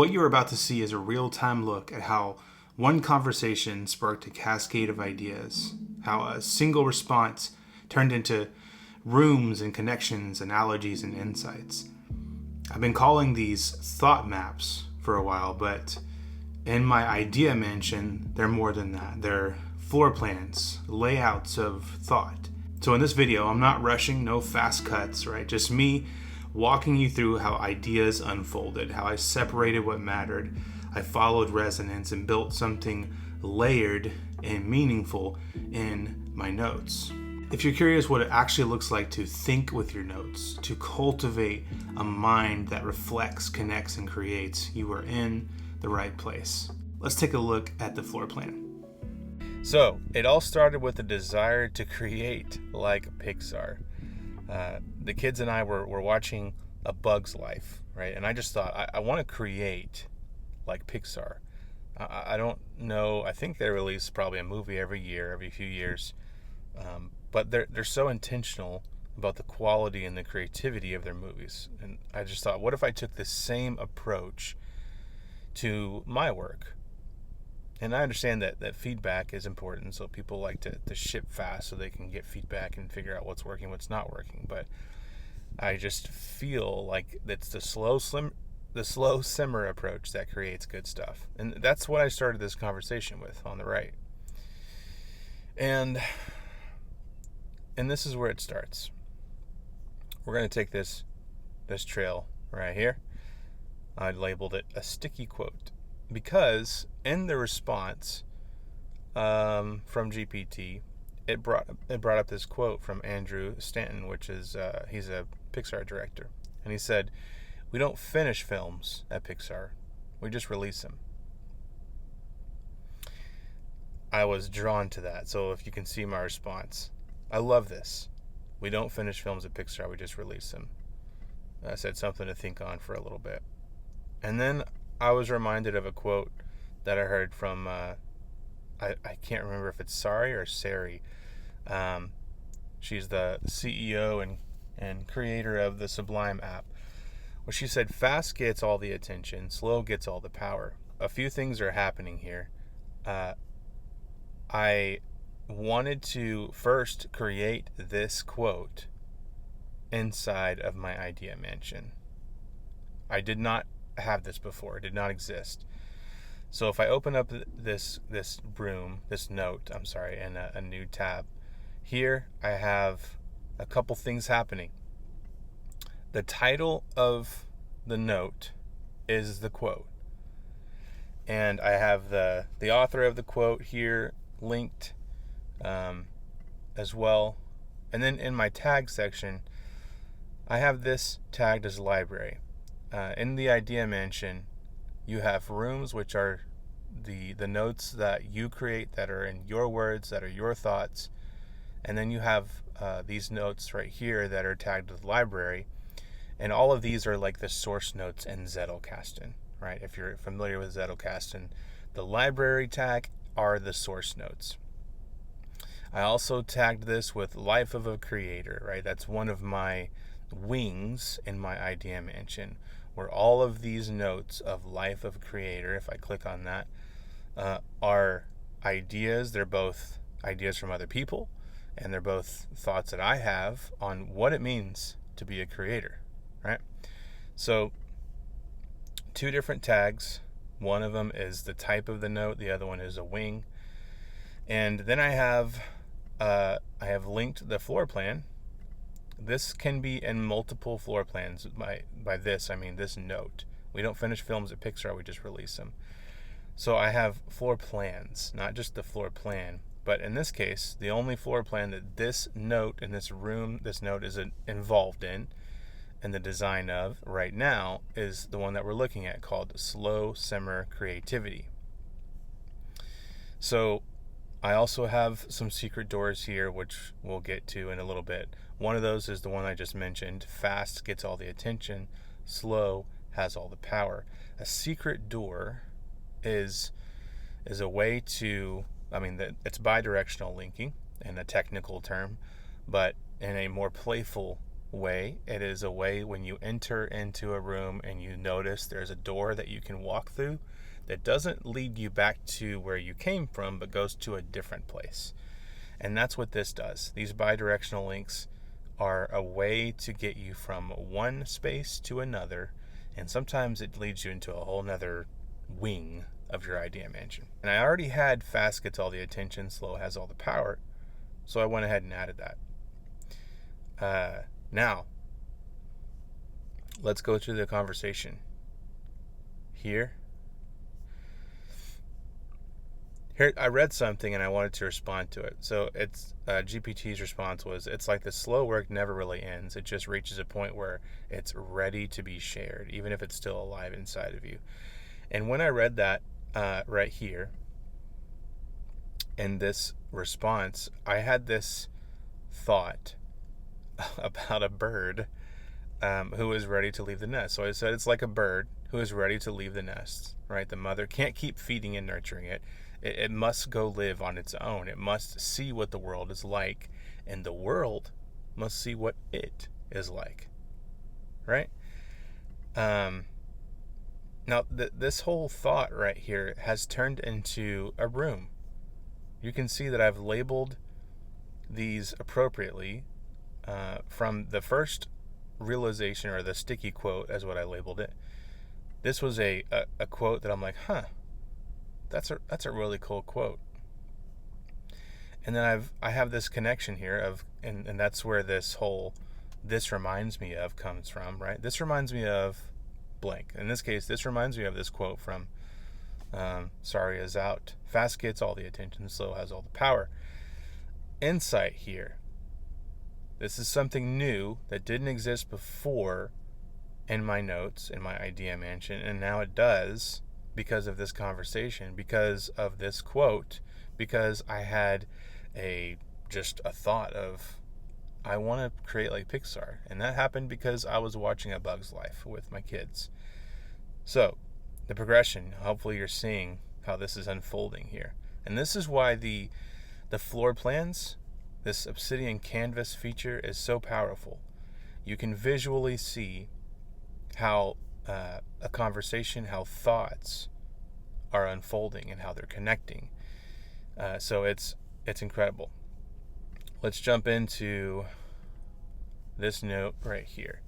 What you're about to see is a real-time look at how one conversation sparked a cascade of ideas, how a single response turned into rooms and connections, analogies, and insights. I've been calling these thought maps for a while, but in my idea mansion, they're more than that. They're floor plans, layouts of thought. So in this video, I'm not rushing, no fast cuts, right? Just me walking you through how ideas unfolded, how I separated what mattered, I followed resonance and built something layered and meaningful in my notes. If you're curious what it actually looks like to think with your notes, to cultivate a mind that reflects, connects, and creates, you are in the right place. Let's take a look at the floor plan. So, it all started with a desire to create like Pixar. The kids and I were watching A Bug's Life, right? And I just thought, I want to create like Pixar. I don't know, I think they release probably a movie every year, every few years. But they're so intentional about the quality and the creativity of their movies. And I just thought, what if I took the same approach to my work? And I understand that feedback is important, so people like to ship fast so they can get feedback and figure out what's working, what's not working. But I just feel like it's the slow simmer approach that creates good stuff. And that's what I started this conversation with on the right. And this is where it starts. We're going to take this trail right here. I labeled it a sticky quote because in the response from GPT, it brought up this quote from Andrew Stanton, which is he's a Pixar director, and he said, "We don't finish films at Pixar, we just release them." I was drawn to that, so if you can see my response, I love this. We don't finish films at Pixar, we just release them. I said something to think on for a little bit. And then I was reminded of a quote that I heard from, I can't remember if it's Sari or Sari. She's the CEO and creator of the Sublime app. Where she said, fast gets all the attention, slow gets all the power. A few things are happening here. I wanted to first create this quote inside of my idea mansion. I did not have this before. It did not exist. So if I open up this note, and a new tab, here I have a couple things happening. The title of the note is the quote. And I have the author of the quote here linked as well. And then in my tag section, I have this tagged as library. In the idea mansion, you have rooms which are the notes that you create that are in your words, that are your thoughts. And then you have these notes right here that are tagged with library. And all of these are like the source notes in Zettelkasten, right? If you're familiar with Zettelkasten, the library tag are the source notes. I also tagged this with life of a creator, right? That's one of my wings in my idea mansion, where all of these notes of life of creator, if I click on that, are ideas. They're both ideas from other people, and they're both thoughts that I have on what it means to be a creator, right? So 2 different tags. One of them is the type of the note, the other one is a wing. And then I have linked the floor plan. This can be in multiple floor plans. By this, I mean this note. We don't finish films at Pixar, we just release them. So I have floor plans, not just the floor plan. But in this case, the only floor plan that this note in this room, this note is involved in, and the design of right now, is the one that we're looking at called Slow Simmer Creativity. So I also have some secret doors here, which we'll get to in a little bit. One of those is the one I just mentioned. Fast gets all the attention, slow has all the power. A secret door is a way to, it's bidirectional linking in a technical term, but in a more playful way. It is a way when you enter into a room and you notice there's a door that you can walk through that doesn't lead you back to where you came from, but goes to a different place. And that's what this does. These bidirectional links are a way to get you from one space to another, and sometimes it leads you into a whole nother wing of your idea mansion. And I already had fast gets all the attention, slow has all the power, so I went ahead and added that. Now, let's go through the conversation. Here, I read something and I wanted to respond to it. So it's GPT's response was, it's like the slow work never really ends. It just reaches a point where it's ready to be shared, even if it's still alive inside of you. And when I read that right here in this response, I had this thought about a bird who is ready to leave the nest. So I said it's like a bird who is ready to leave the nest, right? The mother can't keep feeding and nurturing it. It must go live on its own. It must see what the world is like, and the world must see what it is like, right? Now, this whole thought right here has turned into a room. You can see that I've labeled these appropriately from the first realization, or the sticky quote as what I labeled it. This was a quote that I'm like, that's a really cool quote. And then I have this connection here of, and that's where this reminds me of comes from, right? This reminds me of blank. In this case, this reminds me of this quote from Sorry is out. Fast gets all the attention, slow has all the power. Insight here. This is something new that didn't exist before in my notes, in my idea mansion, and now it does because of this conversation, because of this quote, because I had just a thought of, I want to create like Pixar. And that happened because I was watching A Bug's Life with my kids. So the progression, hopefully you're seeing how this is unfolding here. And this is why the floor plans, this Obsidian Canvas feature is so powerful. You can visually see how a conversation, how thoughts are unfolding and how they're connecting. So it's incredible. Let's jump into this note right here.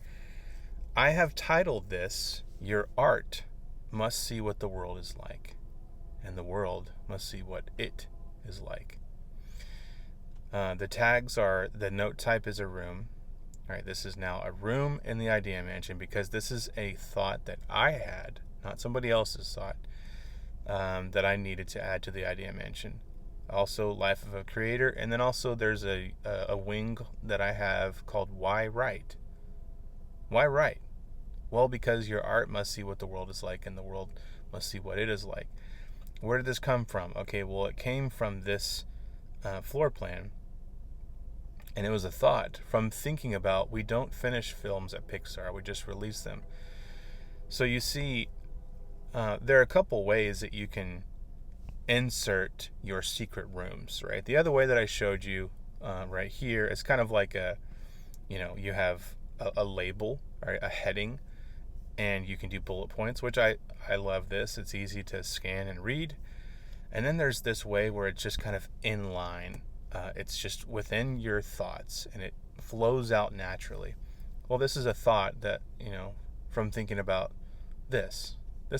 I have titled this, Your Art Must See What the World is Like, and the world must see what it is like. The tags are, the note type is a room. All right, this is now a room in the idea mansion because this is a thought that I had, not somebody else's thought, that I needed to add to the idea mansion. Also, life of a creator, and then also there's a wing that I have called Why Write? Why write? Well, because your art must see what the world is like, and the world must see what it is like. Where did this come from? Okay, well, it came from this floor plan, and it was a thought from thinking about, we don't finish films at Pixar, we just release them. So you see, there are a couple ways that you can insert your secret rooms, right? The other way that I showed you right here is kind of like you have a label, right? A heading, and you can do bullet points, which I love this. It's easy to scan and read. And then there's this way where it's just kind of in line. It's just within your thoughts, and it flows out naturally. Well, this is a thought that, from thinking about this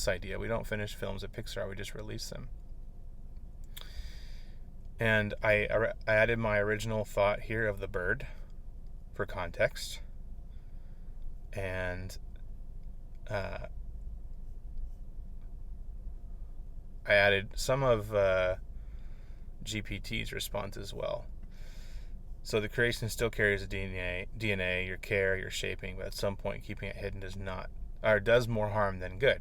idea. We don't finish films at Pixar, we just release them. And I added my original thought here of the bird for context. And I added some of GPT's response as well. So the creation still carries a DNA, your care, your shaping, but at some point keeping it hidden does more harm than good.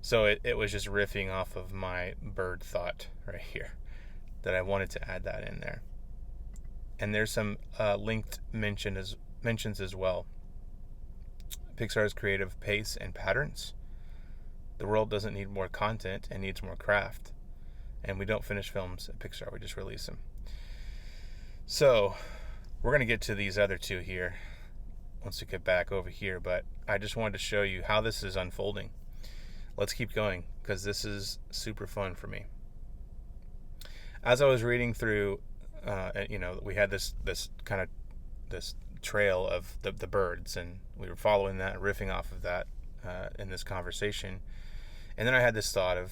So it was just riffing off of my bird thought right here that I wanted to add that in there. And there's some linked mentions as well. Pixar's creative pace and patterns. The world doesn't need more content, it needs more craft. And we don't finish films at Pixar, we just release them. So We're going to get to these other two here once we get back over here, but I just wanted to show you how this is unfolding. Let's keep going because this is super fun for me. As I was reading through, we had this trail of the birds, and we were following that, riffing off of that in this conversation. And then I had this thought of,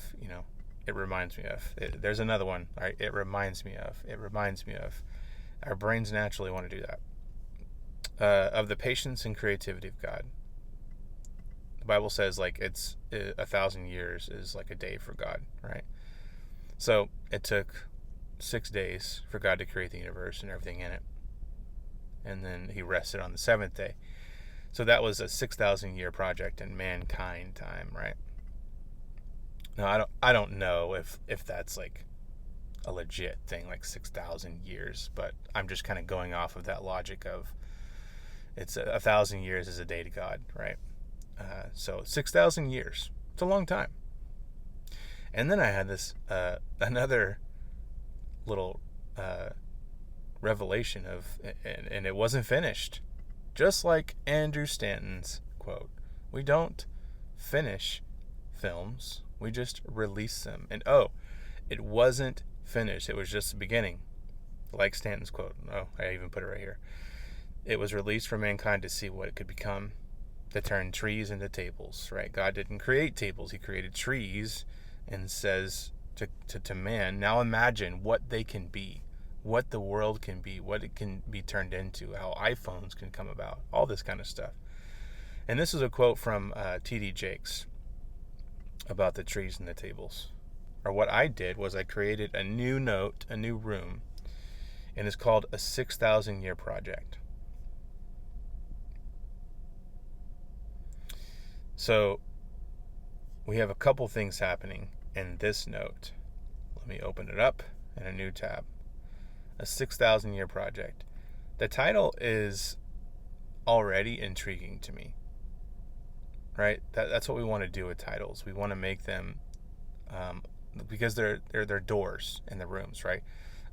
it reminds me of. There's another one, right? It reminds me of. Our brains naturally want to do that. Of the patience and creativity of God. The Bible says it's 1,000 years is like a day for God, right? So it took 6 days for God to create the universe and everything in it. And then he rested on the 7th day. So that was a 6,000 year project in mankind time, right? Now I don't know if that's like a legit thing, like 6,000 years, but I'm just kind of going off of that logic of it's 1,000 years is a day to God, right? So 6,000 years, it's a long time. And then I had this another little revelation and it wasn't finished. Just like Andrew Stanton's quote, we don't finish films, we just release them. And it wasn't finished, it was just the beginning. Like Stanton's quote. I even put it right here. It was released for mankind to see what it could become, to turn trees into tables, right? God didn't create tables, he created trees, and says to man, now imagine what they can be, what the world can be, what it can be turned into, how iPhones can come about, all this kind of stuff. And this is a quote from T.D. Jakes about the trees and the tables. Or what I did was I created a new note, a new room, and it's called a 6,000 year project. So we have a couple things happening in this note. Let me open it up in a new tab. A 6,000 year project. The title is already intriguing to me, right? That's what we want to do with titles. We want to make them because they're doors in the rooms, right?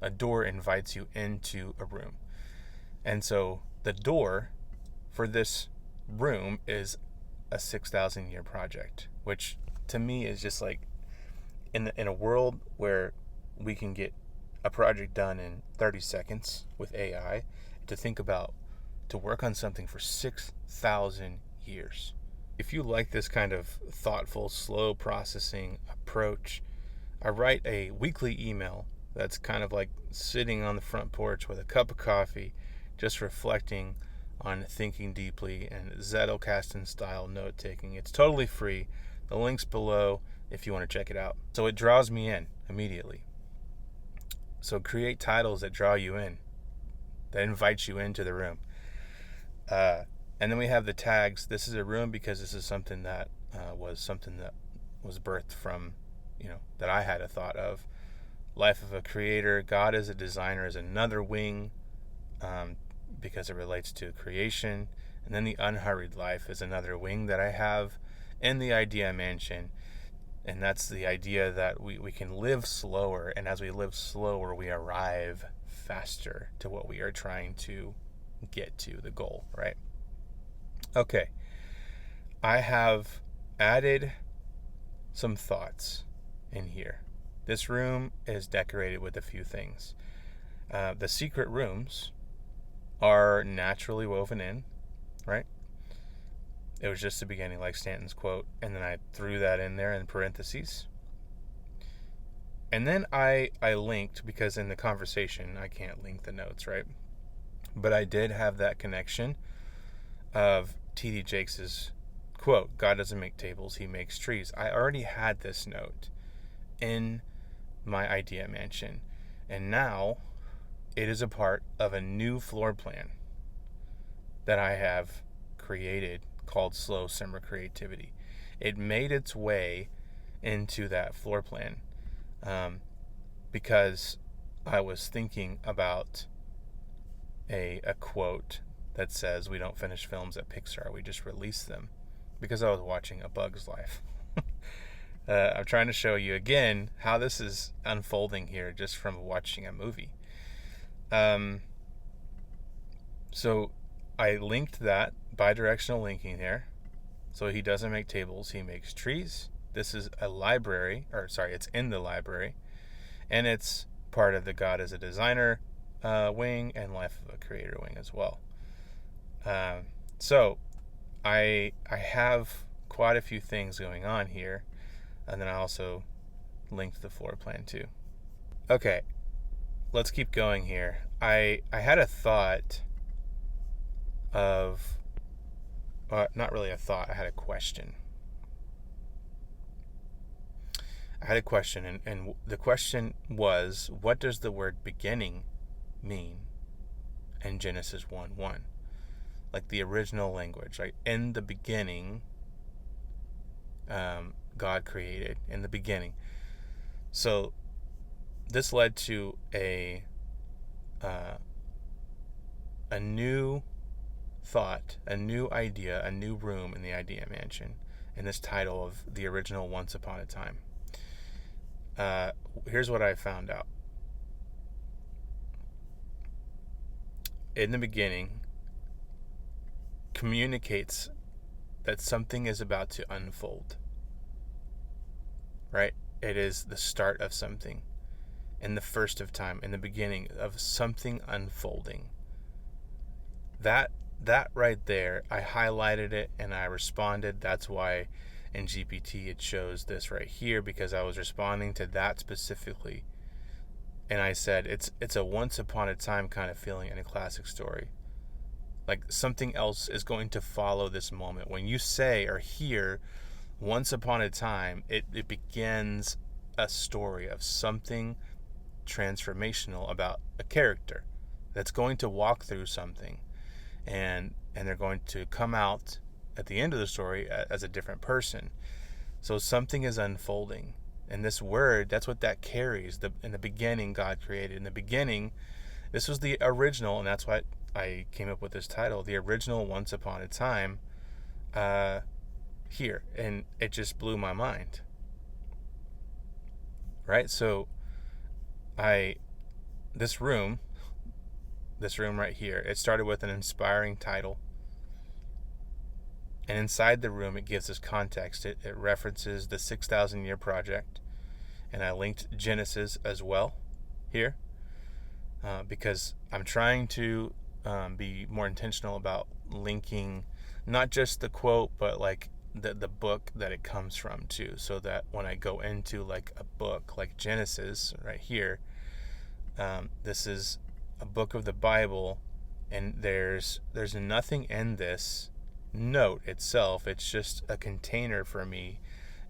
A door invites you into a room. And so the door for this room is a 6,000 year project, which to me is just like in a world where we can get a project done in 30 seconds with AI, to work on something for 6,000 years. If you like this kind of thoughtful, slow processing approach, I write a weekly email that's kind of like sitting on the front porch with a cup of coffee, just reflecting on thinking deeply and Zettelkasten-style note-taking. It's totally free. The link's below if you want to check it out. So it draws me in immediately. So create titles that draw you in, that invite you into the room. And then we have the tags. This is a room because this is something that was birthed from, that I had a thought of. Life of a creator. God as a designer is another wing, because it relates to creation. And then the unhurried life is another wing that I have in the idea mansion. And that's the idea that we can live slower. And as we live slower, we arrive faster to what we are trying to get to, the goal, right? Okay. I have added some thoughts in here. This room is decorated with a few things. The secret rooms are naturally woven in, right? It was just the beginning, like Stanton's quote, and then I threw that in there in parentheses. And then I linked, because in the conversation, I can't link the notes, right? But I did have that connection of T.D. Jakes' quote, God doesn't make tables, he makes trees. I already had this note in my idea mansion, and now it is a part of a new floor plan that I have created called Slow Simmer Creativity. It made its way into that floor plan because I was thinking about a quote that says, we don't finish films at Pixar, we just release them, because I was watching A Bug's Life. I'm trying to show you again how this is unfolding here just from watching a movie. So I linked that, bidirectional linking here. So he doesn't make tables, he makes trees. This is a library, it's in the library, and it's part of the God as a designer wing and life of a creator wing as well. So I have quite a few things going on here, and then I also linked the floor plan too. Okay, let's keep going here. I had a thought of, not really a thought, I had a question. And the question was, what does the word beginning mean in Genesis 1:1? Like the original language, right? In the beginning, God created, in the beginning. So this led to a new thought, a new idea, a new room in the idea mansion, in this title of the original Once Upon a Time. Here's what I found out. In the beginning communicates that something is about to unfold, right? It is the start of something, in the first of time, in the beginning of something unfolding. That right there, I highlighted it and I responded. That's why in GPT it shows this right here, because I was responding to that specifically. And I said it's a once upon a time kind of feeling in a classic story. Like something else is going to follow this moment. When you say or hear once upon a time, it begins a story of something transformational about a character that's going to walk through something, and they're going to come out at the end of the story as a different person. So something is unfolding, and this word, that's what that carries. In the beginning, God created. In the beginning, this was the original, and that's why I came up with this title, the original Once Upon a Time, here, and it just blew my mind. Right? So this room right here, it started with an inspiring title, and inside the room it gives us context. It references the 6,000 year project, and I linked Genesis as well here, because I'm trying to be more intentional about linking not just the quote, but like the book that it comes from too, so that when I go into like a book like Genesis right here, this is a book of the Bible, and there's nothing in this note itself. It's just a container for me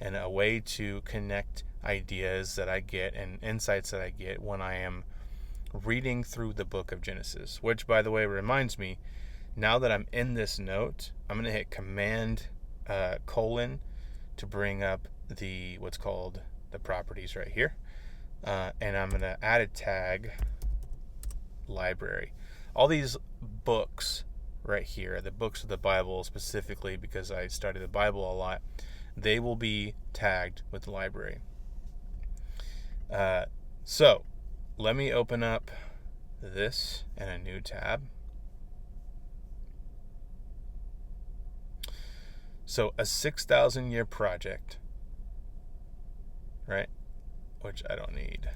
and a way to connect ideas that I get and insights that I get when I am reading through the book of Genesis. Which, by the way, reminds me, now that I'm in this note, I'm going to hit Command colon to bring up what's called the properties right here, and I'm going to add a tag, library. All these books right here, the books of the Bible specifically, because I study the Bible a lot, they will be tagged with the library. So let me open up this in a new tab. So a 6,000 year project, right? Which I don't need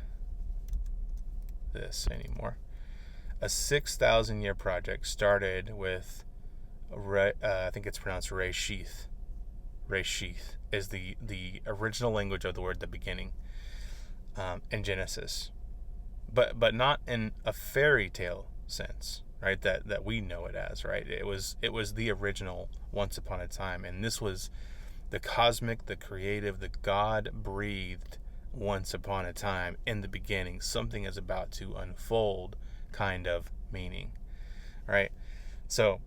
this anymore. A 6,000 year project started with, I think it's pronounced Reshith. Reshith is the original language of the word the beginning, in Genesis. But not in a fairy tale sense, right? That we know it as, right? It was the original Once Upon a Time, and this was the cosmic, the creative, the God-breathed Once Upon a Time in the beginning. Something is about to unfold kind of meaning, right? So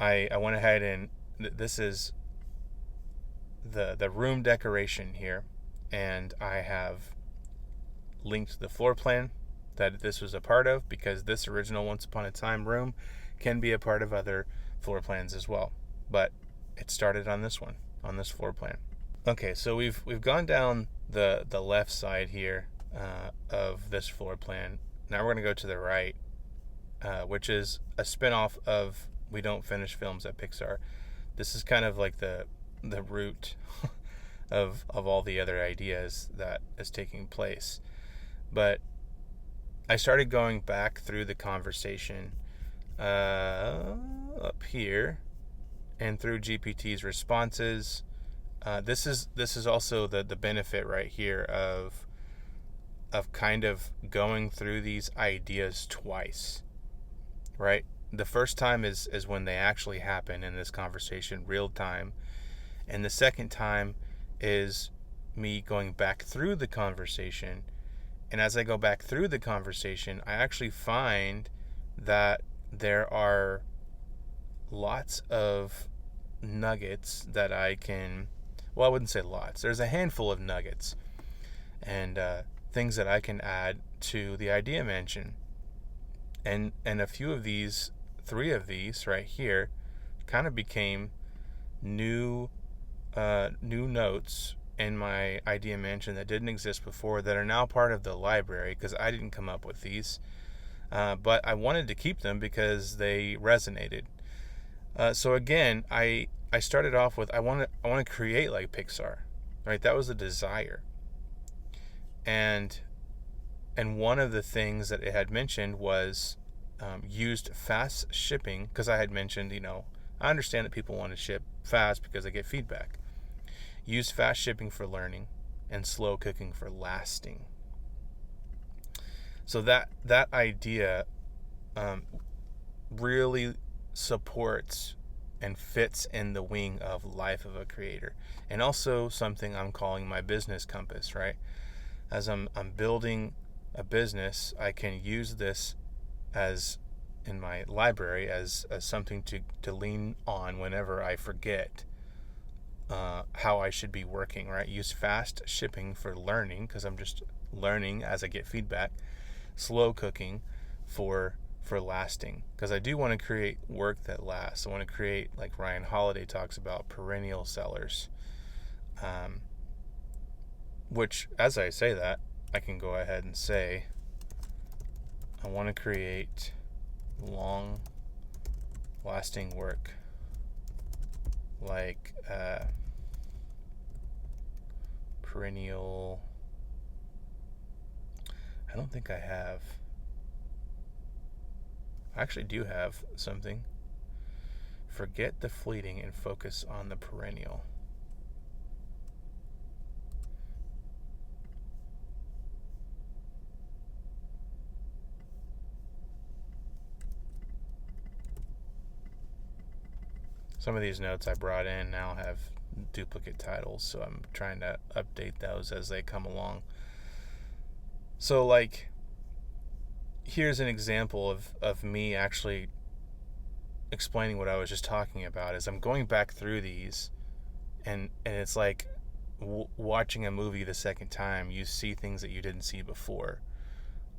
I went ahead and this is the room decoration here, and I have linked the floor plan that this was a part of, because this original Once Upon a Time room can be a part of other floor plans as well, but it started on this one, on this floor plan. Okay, so we've gone down the left side here of this floor plan. Now we're going to go to the right, which is a spin-off of We Don't Finish Films at Pixar. This is kind of like the root of all the other ideas that is taking place. But I started going back through the conversation up here and through GPT's responses. This is also the benefit right here of kind of going through these ideas twice, right? The first time is when they actually happen in this conversation, real time, and the second time is me going back through the conversation. And as I go back through the conversation, I actually find that there are lots of nuggets that I can, well, I wouldn't say lots. There's a handful of nuggets and things that I can add to the idea mansion. And a few of these, 3 of these right here, kind of became new notes in my idea mansion that didn't exist before, that are now part of the library, because I didn't come up with these, but I wanted to keep them because they resonated. So again, I started off with I want to create like Pixar, right? That was a desire, and one of the things that it had mentioned was used fast shipping, because I had mentioned, I understand that people want to ship fast because they get feedback. Use fast shipping for learning and slow cooking for lasting. So that idea really supports and fits in the wing of life of a creator, and also something I'm calling my business compass, right? As I'm building a business, I can use this as in my library as something to lean on whenever I forget how I should be working, right? Use fast shipping for learning, because I'm just learning as I get feedback. Slow cooking for lasting, because I do want to create work that lasts. I want to create, like Ryan Holiday talks about, perennial sellers, which, as I say that, I can go ahead and say I want to create long lasting work, like perennial. I don't think I have. I actually do have something. Forget the fleeting and focus on the perennial. Some of these notes I brought in now have duplicate titles, so I'm trying to update those as they come along. So, like, here's an example of me actually explaining what I was just talking about. As I'm going back through these, and it's like watching a movie the second time. You see things that you didn't see before,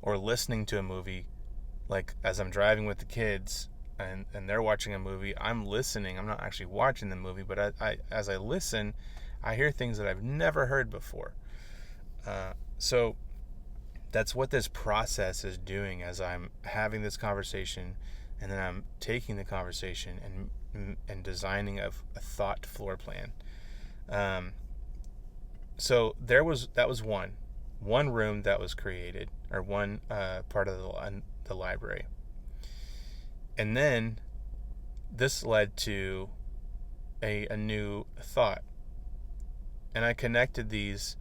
or listening to a movie, like as I'm driving with the kids and they're watching a movie, I'm listening. I'm not actually watching the movie, but I as I listen, I hear things that I've never heard before. So that's what this process is doing as I'm having this conversation, and then I'm taking the conversation and designing a thought floor plan. So that was one room that was created, or one part of the library. And then this led to a new thought. And I connected these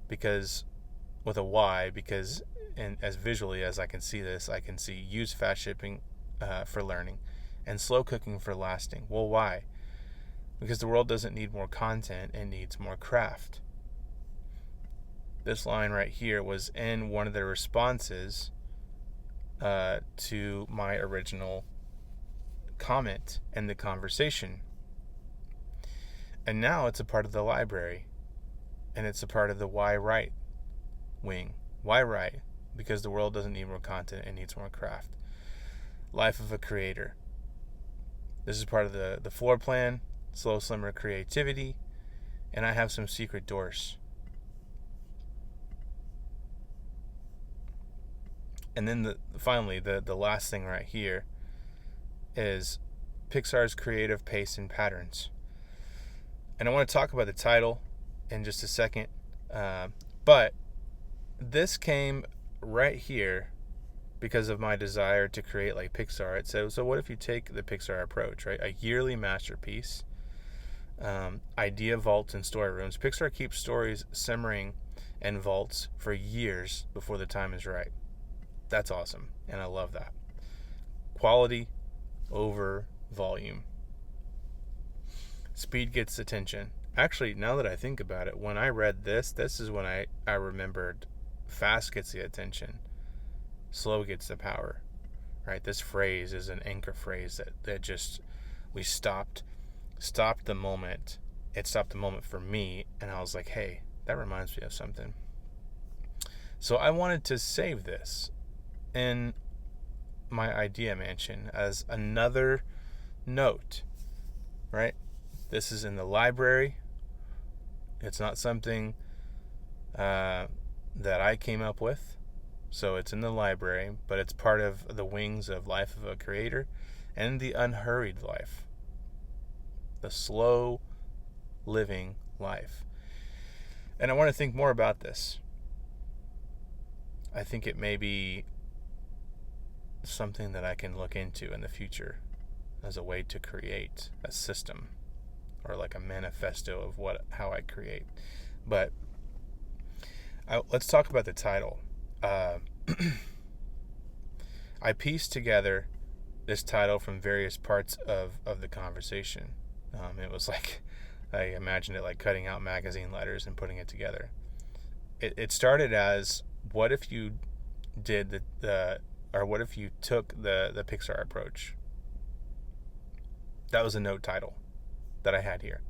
with a why, because, and as visually as I can see this, I can see use fast shipping for learning and slow cooking for lasting. Well, why? Because the world doesn't need more content, it needs more craft. This line right here was in one of the responses to my original comment in the conversation. And now it's a part of the library, and it's a part of the why write wing. Why write? Because the world doesn't need more content, it needs more craft. Life of a creator. This is part of the floor plan, slow slimmer creativity, and I have some secret doors. And then finally, the last thing right here is Pixar's creative pace and patterns. And I want to talk about the title in just a second. But this came right here because of my desire to create like Pixar. It says, so what if you take the Pixar approach, right? A yearly masterpiece, idea vaults and story rooms. Pixar keeps stories simmering in vaults for years before the time is right. That's awesome, and I love that. Quality over volume. Speed gets attention. Actually, now that I think about it, when I read this is when I remembered fast gets the attention, slow gets the power, right? This phrase is an anchor phrase that just, we stopped the moment. It stopped the moment for me, and I was like, hey, that reminds me of something. So I wanted to save this in my idea mansion as another note, right? This is in the library. It's not something that I came up with, so it's in the library, but it's part of the wings of life of a creator and the unhurried life, the slow living life. And I want to think more about this. I think it may be something that I can look into in the future as a way to create a system or like a manifesto of how I create. But let's talk about the title. I pieced together this title from various parts of the conversation. It was like, I imagined it like cutting out magazine letters and putting it together. It started as, what if you did what if you took the Pixar approach? That was a note title that I had here.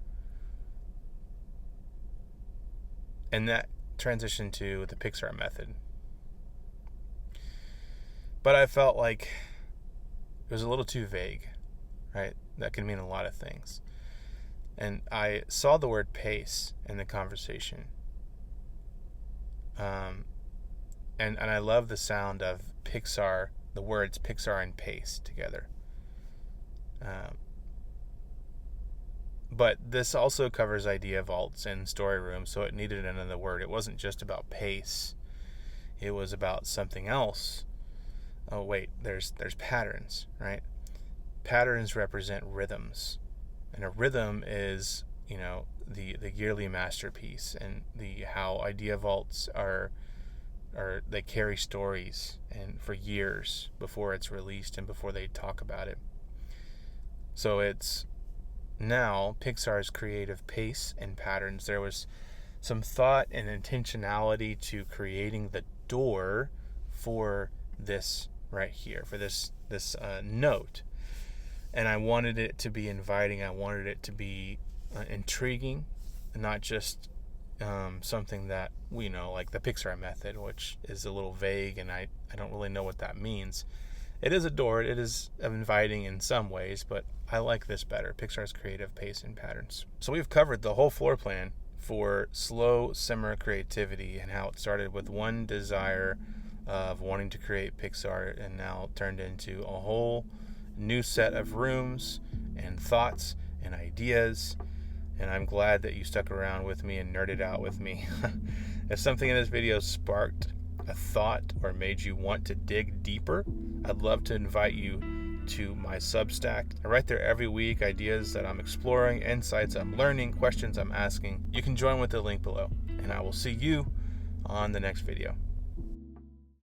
And that transitioned to the Pixar method. But I felt like it was a little too vague, right? That can mean a lot of things. And I saw the word pace in the conversation. And I love the sound of Pixar, the words Pixar and pace together. But this also covers idea vaults and story rooms, so it needed another word. It wasn't just about pace. It was about something else. Oh wait, there's patterns, right? Patterns represent rhythms. And a rhythm is, the yearly masterpiece, and how idea vaults are they carry stories and for years before it's released and before they talk about it. So it's now Pixar's creative pace and patterns. There was some thought and intentionality to creating the door for this right here, for this note. And I wanted it to be inviting. I wanted it to be intriguing, not just something that we know, like the Pixar method, which is a little vague, and I don't really know what that means. It is a door. It is inviting in some ways, but I like this better, Pixar's creative pace and patterns. So we've covered the whole floor plan for slow simmer creativity and how it started with one desire of wanting to create Pixar and now turned into a whole new set of rooms and thoughts and ideas. And I'm glad that you stuck around with me and nerded out with me. If something in this video sparked a thought or made you want to dig deeper, I'd love to invite you to my Substack. I write there every week, ideas that I'm exploring, insights I'm learning, questions I'm asking. You can join with the link below, and I will see you on the next video.